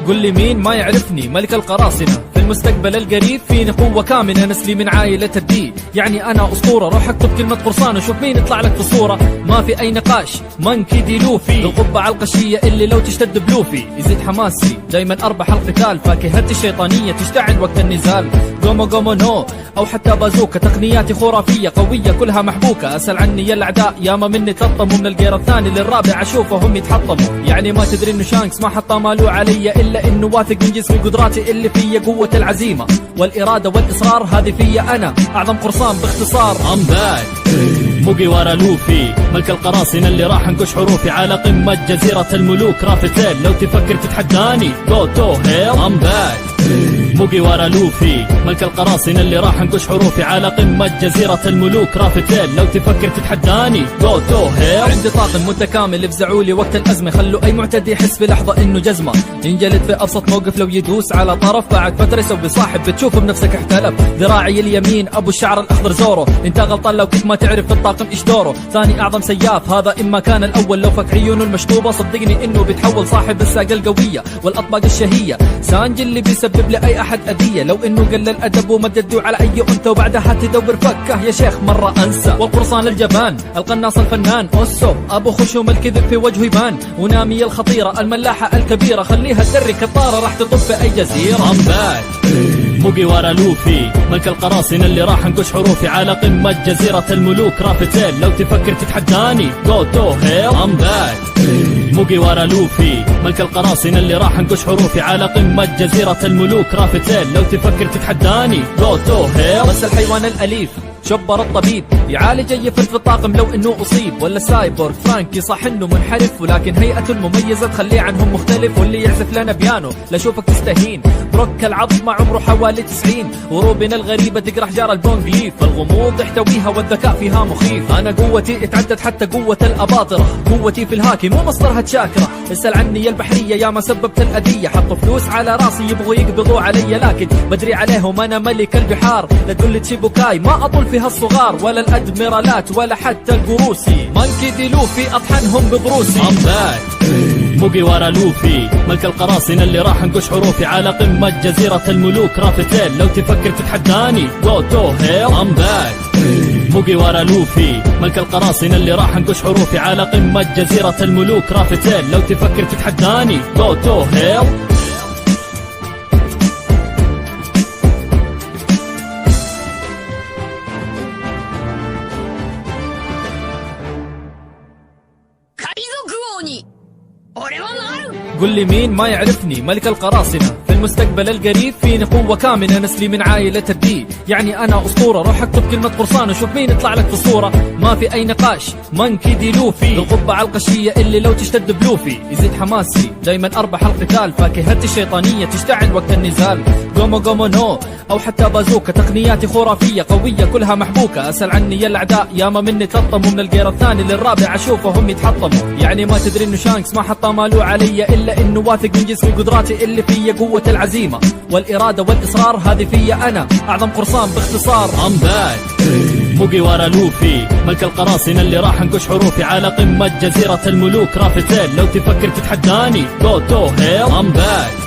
قل لي مين ما يعرفني؟ ملك القراصنة في المستقبل القريب، فيني قوة كامنة، نسلي من عائلة الدي، يعني أنا أسطورة. روح اكتب كلمة قرصان وشوف مين يطلع لك في صورة. ما في أي نقاش، مانكي دي لوفي، القبعة القشية اللي لو تشتد بلوفي يزيد حماسي، دايما أربح القتال، فاكهتي الشيطانية تشتعل وقت النزال. قومو قومو نو أو حتى بازوكا، تقنياتي خرافية قوية كلها محبوكة. أسأل عني يا الأعداء ياما مني تطموا، من الجير الثاني للرابع أشوفهم يتحطموا. يعني ما تدري إنه شانكس ما حط ماله علي، إلا إنه واثق من جسمي قدراتي اللي فيا، قوة العزيمة والإرادة والإصرار هذه فيا أنا، أعظم قرصان باختصار. I'm back موجي ورا لوفي، ملك القراصنة اللي راح انكش حروفي على قمة جزيرة الملوك. رافتيل لو تفكر تتحداني جو تو هيل. I'm back موجي ورا لوفي، ملك القراصنة اللي راح انكش حروفي على قمة جزيرة الملوك. رافتيل لو تفكر تتحداني جو تو هيل. عندي طاقم متكامل يفزعوا لي وقت الأزمة، خلوا أي معتدي يحس في لحظة إنه جزمة، ينجلد في أبسط موقف لو يدوس على طرف. بعد فترة يسوي صاحب بتشوف بنفسك احتلف. ذراعي اليمين أبو الشعر الأخضر زورو، انت غلطان لو كنت ما تعرف في الطاقم إيش دوره. ثاني أعظم سياف هذا إما كان الأول، لو فك عيونه المشطوبة صدقني إنه بيتحول صاحب الساقة القوية والأطباق الشهية. سانجي اللي بيسبب لأي أحد أذية، لو إنه قل الأدب ومد يده على أي أنثى وبعدها تدور فكه يا شيخ مرة أنسى. والقرصان الجبان القناص الفنان أوسو، أبو خشوم الكذب في وجهه يبان، ونامي الخطيرة الملاحة الكبيرة، خليها تدري كطارة راح تطب في أي جزيرة. I'm back موجي ورا لوفي، ملك القراصنة اللي راح انكش حروفي على قمة جزيرة الملوك. رافتيل لو تفكر تتحداني جو تو هيل. I'm back موجي ورا لوفي، ملك القراصنة اللي راح انكش حروفي على قمة جزيرة الملوك. رافتيل لو تفكر تتحداني جو تو هيل. بس الحيوان الأليف شبر الطبيب يعالج اي فرد في الطاقم لو انه اصيب، ولا سايبورغ فرانكي صح انه منحرف، ولكن هيئته المميزة تخليه عنهم مختلف. واللي يعزف لنا بيانو لا شوفك تستهين، بروك العظمة عمره حوالي 90، وروبن الغريبة تقرح جار البونج ليف، الغموض يحتويها والذكاء فيها مخيف. انا قوتي اتعدت حتى قوة الاباطرة، قوتي في الهاكي مو مصدرها تشاكرة. اسأل عني يا البحرية يا ما سببت الأذية، حطوا فلوس على راسي يبغوا يقبضوا علي، لكن بدري عليهم انا ملك البحار. لا تقول لي تشيبوكاي ما اطول فيها الصغار، ولا الادميرالات ولا حتى القروسي، مانكي دي لوفي اطحنهم بضروسي. I'm back موجي ورا لوفي، ملك القراصنة اللي راح انكش حروفي على قمة جزيرة الملوك. رافتيل لو تفكر تتحداني جو تو هيل. I'm back موجي ورا لوفي، ملك القراصنة اللي راح انكش حروفي على قمة جزيرة الملوك. رافتيل لو تفكر تتحداني جو تو هيل. قل لي مين ما يعرفني؟ ملك القراصنة في المستقبل القريب، فيني قوة كامنة، نسلي من عائلة الدي، يعني أنا أسطورة. روح اكتب كلمة قرصان وشوف مين يطلع لك في صورة. ما في أي نقاش، مانكي دي لوفي، القبعة القشية اللي لو تشتد بلوفي يزيد حماسي، دايما أربح القتال، فاكهتي الشيطانية تشتعل وقت النزال. قومو قومو نو أو حتى بازوكا، تقنياتي خرافية قوية كلها محبوكة. أسأل عني يا الأعداء ياما مني تطموا، من الجير الثاني للرابع أشوفهم يتحطموا. يعني ما تدري إنه شانكس ما حط ماله علي، إلا إنه واثق من جسمي قدراتي اللي فيا، قوة العزيمة والإرادة والإصرار هذه فيا أنا، أعظم قرصان باختصار. I'm back موجي ورا لوفي، ملك القراصنة اللي راح انكش حروفي على قمة جزيرة الملوك. رافتيل لو تفكر تتحداني جو تو هيل. I'm back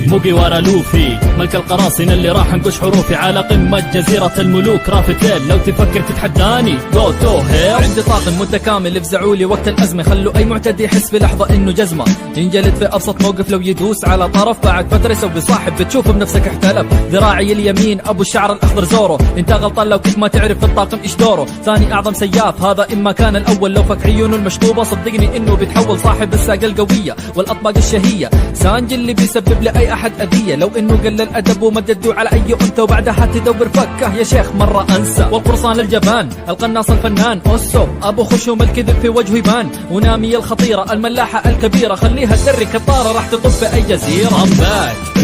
موجي ورا لوفي، ملك القراصنة اللي راح انكش حروفي على قمة جزيرة الملوك. رافتيل لو تفكر تتحداني جو تو هيل. عندي طاقم متكامل يفزعوا لي وقت الأزمة، خلوا أي معتدي يحس في لحظة إنه جزمة، ينجلد في أبسط موقف لو يدوس على طرف. بعد فترة يسوي صاحب بتشوف بنفسك احتلف. ذراعي اليمين أبو الشعر الأخضر زورو، انت غلطان لو كنت ما تعرف في الطاقم إيش دوره. ثاني أعظم سياف هذا إما كان الأول، لو فك عيونه المشطوبة صدقني إنه بيتحول صاحب الساقة القوية والأطباق الشهية. سانجي اللي بيسبب لأي أحد أذية، لو إنه قل الأدب ومد يده على أي أنثى وبعدها تدور فكه يا شيخ مرة أنسى. والقرصان الجبان القناص الفنان أوسو، أبو خشوم الكذب في وجهه يبان، ونامي الخطيرة الملاحة الكبيرة، خليها تدري كطارة راح تطب في أي جزيرة. I'm back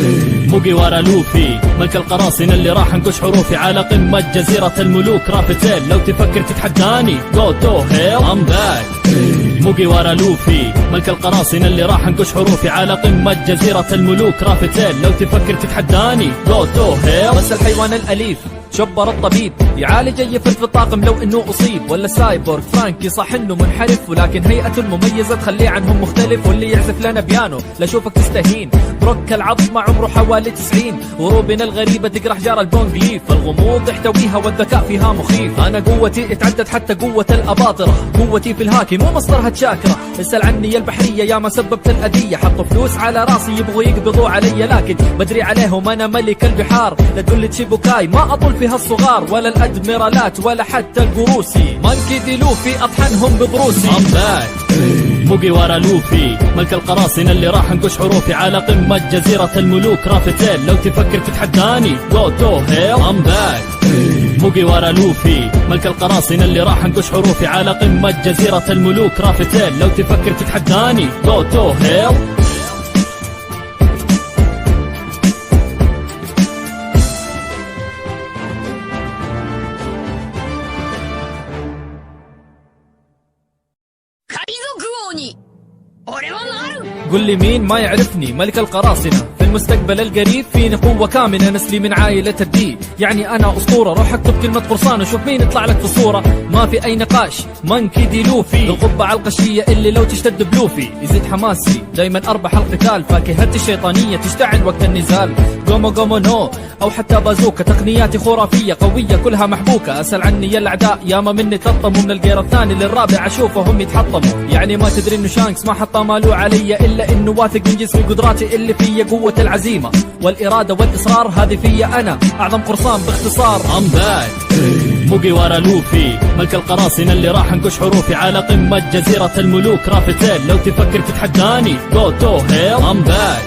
موجي ورا لوفي، ملك القراصنة اللي راح انكش حروفي على قمة جزيرة الملوك. رافتيل لو تفكر تتحداني جو تو هيل. I'm back موجي ورا لوفي، ملك القراصنة اللي راح انكش حروفي على قمة جزيرة الملوك. رافتيل لو تفكر تتحداني جو تو هيل. بس الحيوان الأليف شبر الطبيب يعالج اي فرد في الطاقم لو انه اصيب، ولا سايبورغ فرانكي صح انه منحرف ولكن هيئته المميزة تخليه عنهم مختلف، واللي يعزف لنا بيانو لا شوفك تستهين. بروك العظم عمره حوالي 90 وروبن الغريبة تقرح جار البونج ليف، الغموض يحتويها والذكاء فيها مخيف. انا قوتي اتعدت حتى قوة الاباطرة، قوتي في الهاكي مو مصدرها تشاكرة. اسأل عني يا البحرية يا ما سببت الأذية، حطوا فلوس على راسي يبغوا يقبضوا علي لكن بدري عليهم انا ملك البحار. لا تقول لي تشيبوكاي ما اطول فيها الصغار، ولا الادميرالات ولا حتى القروسي. مانكي دي لوفي اطحنهم بضروسي. موجي ورا لوفي ملك القراصنة اللي راح انقش حروفي على قمة جزيرة الملوك رافتيل. لو تفكر تتحداني جو تو هيل ام باك. موجي ورا لوفي ملك القراصنة اللي راح انقش حروفي على قمة جزيرة الملوك رافتيل. لو تفكر تتحداني جو تو هيل. قل لي مين ما يعرفني ملك القراصنة في المستقبل القريب فيني قوة كامنة، نسلي من عائلة الدي يعني أنا أسطورة. روح اكتب كلمة قرصان وشوف مين يطلع لك في صورة. ما في أي نقاش مانكي دي لوفي، القبعة القشية اللي لو تشتد بلوفي يزيد حماسي. دايما أربح القتال فاكهتي الشيطانية تشتعل وقت النزال. قومو قومو نو أو حتى بازوكا تقنياتي خرافية قوية كلها محبوكة. أسأل عني يا الأعداء ياما مني تلطموا، من الجير الثاني للرابع أشوفهم يتحطموا. يعني ما تدري إنه شانكس ما حط ماله علي إلا إنه واثق من جسمي قدراتي اللي فيا قوة العزيمة والإرادة والإصرار. هذه فيا أنا أعظم قرصان باختصار. ام باك. موجي ورا لوفي ملك القراصنة اللي راح انقش حروفي على قمة جزيرة الملوك رافتيل. لو تفكر تتحداني جو تو هيل ام باك.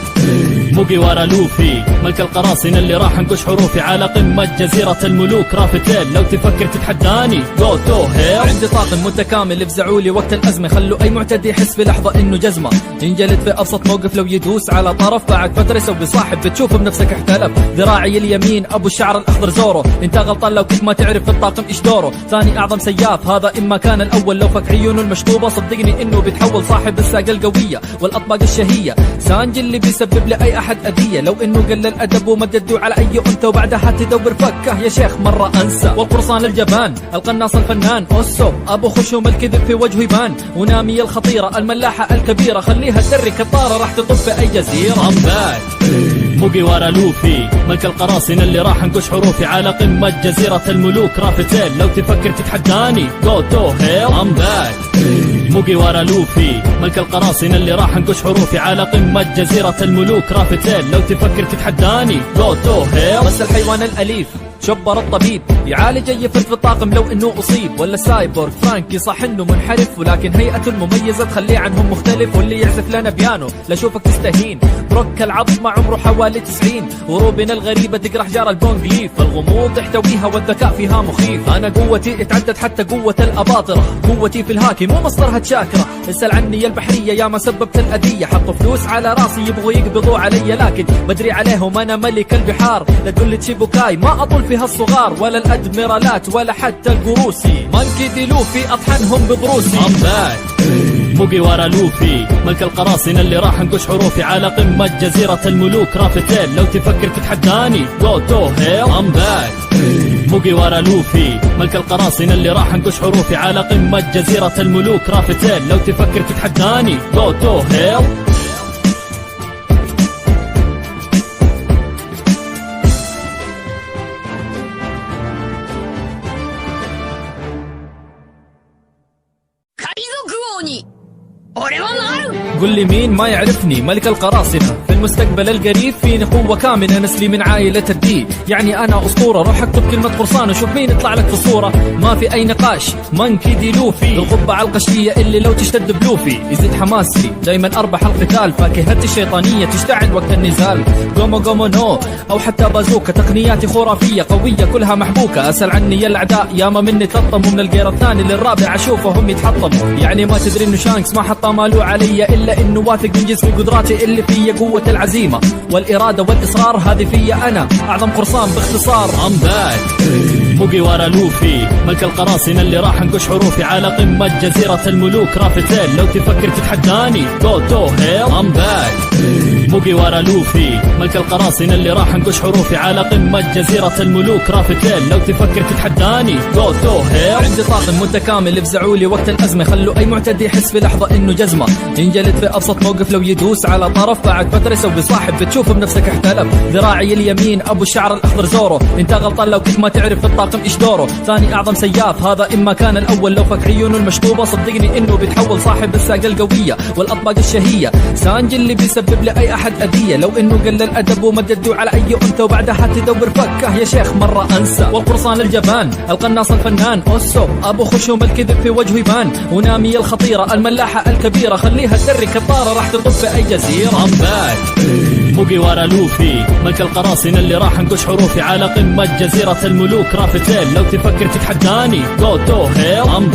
موجي ورا لوفي ملك القراصنة اللي راح انقش حروفي على قمة جزيرة الملوك رافتيل. لو تفكر تتحداني جو تو هيل. عندي طاقم متكامل يفزعوا لي وقت الأزمة، خلوا أي معتدي يحس في لحظة إنه جزمة. ينجلد في أبسط موقف لو يدوس على طرف، بعد فترة يسوي صاحب بتشوف بنفسك احتلف. ذراعي اليمين أبو الشعر الأخضر زورو، أنت غلطان لو كنت ما تعرف في الطاقم إيش دوره. ثاني أعظم سياف هذا إما كان الأول، لو فك عيونه المشطوبة صدقني إنه بيتحول صاحب الساقة القوية والأطباق الشهية. سانجي اللي بيسبب لأي أحد أذية، لو إنه قل الأدب ومد يده على أي أنثى وبعدها تدور فكه يا شيخ مرة أنسى. والقرصان الجبان القناص الفنان أوسو أبو خشوم الكذب في وجهه يبان. ونامي الخطيرة الملاحة الكبيرة خليها تري كطارة راح تطب في أي جزيرة. ام باك. موجي ورا لوفي ملك القراصنة اللي راح انقش حروفي على قمة جزيرة الملوك رافتيل. لو تفكر تتحداني جو تو هيل ام باك. موجي ورا لوفي ملك القراصنة اللي راح انقش حروفي على قمة جزيرة الملوك رافتيل. لو تفكر تتحداني جو تو هيل. بس الحيوان الأليف شبر الطبيب يعالج اي فرد في الطاقم لو انه اصيب، ولا سايبورغ فرانكي صح انه منحرف ولكن هيئته المميزة تخليه عنهم مختلف، واللي يعزف لنا بيانو لا شوفك تستهين. بروك العظم عمره حوالي 90 وروبن الغريبة تقرح جار البونج ليف، الغموض يحتويها والذكاء فيها مخيف. انا قوتي اتعدت حتى قوة الاباطرة، قوتي في الهاكي مو مصدرها تشاكرة. اسأل عني يا البحرية يا ما سببت الأذية، حطوا فلوس على راسي يبغوا يقبضوا علي لكن بدري عليهم انا ملك البحار. لا تقول لي تشيبوكاي ما اطول فيها الصغار، ولا الادميرالات ولا حتى القروسي. مانكي دي لوفي اطحنهم بضروسي. ام باك. موجي ورا لوفي ملك القراصنة اللي راح انقش حروفي على قمة جزيرة الملوك رافتيل. لو تفكر تتحداني جو تو هيل ام باك. موجي ورا لوفي ملك القراصنة اللي راح انقش حروفي على قمة جزيرة الملوك رافتيل. لو تفكر تتحداني جو تو هيل. قل لي مين ما يعرفني ملك القراصنة في المستقبل القريب فيني قوة كامنة، نسلي من عائلة الدي يعني أنا أسطورة. روح اكتب كلمة قرصان وشوف مين يطلع لك في صورة. ما في أي نقاش مانكي دي لوفي، القبعة القشية اللي لو تشتد بلوفي يزيد حماسي. دايما أربح القتال فاكهتي الشيطانية تشتعل وقت النزال. قومو قومو نو أو حتى بازوكا تقنياتي خرافية قوية كلها محبوكة. أسأل عني يا الأعداء ياما مني تلطموا، من الجير الثاني للرابع أشوفهم يتحطموا. يعني ما تدري إنه شانكس ما حط ماله علي إلا إنه واثق من جسمي قدراتي اللي فيا قوة العزيمة والإرادة والإصرار. هذه فيا أنا أعظم قرصان باختصار. ام باك. موجي ورا لوفي ملك القراصنة اللي راح انقش حروفي على قمة جزيرة الملوك رافتيل. لو تفكر تتحداني go to hell I'm back. موجي ورا لوفي ملك القراصنة اللي راح انقش حروفي على قمة جزيرة الملوك رافتيل. لو تفكر تتحداني go to hell. عندي طاقم متكامل افزعوا لي وقت الأزمة، خلوا أي معتدي يحس في لحظة إنه جزمة. ينجلد في أبسط موقف لو يدوس على طرف، بعد فترة يسوي صاحب بتشوف بنفسك احتلف. ذراعي اليمين أبو الشعر الأخضر زورو، أنت غلطان لو كنت ما تعرف في الطاقم إيش دوره. ثاني أعظم سياف هذا إما كان الأول، لو فك عيونه المشطوبة صدقني إنه بيتحول صاحب الساقة القوية والأطباق الشهية. سانجي اللي بيسبب لأي أحد أذية، لو إنه قل الأدب ومددوا على أي أنثى وبعدها تدور فكه يا شيخ مرة أنسى. والقرصان الجبان القناص الفنان أوسو أبو خشوم الكذب في وجهه يبان، ونامي الخطيرة الملاحة الكبيرة خليها تدري كطارة راح تطب في أي جزيرة. I'm back. موجي ورا لوفي ملك القراصنة اللي راح انقش حروفي على قمة جزيرة الملوك رافتيل. لو تفكر تتحداني go to hell I'm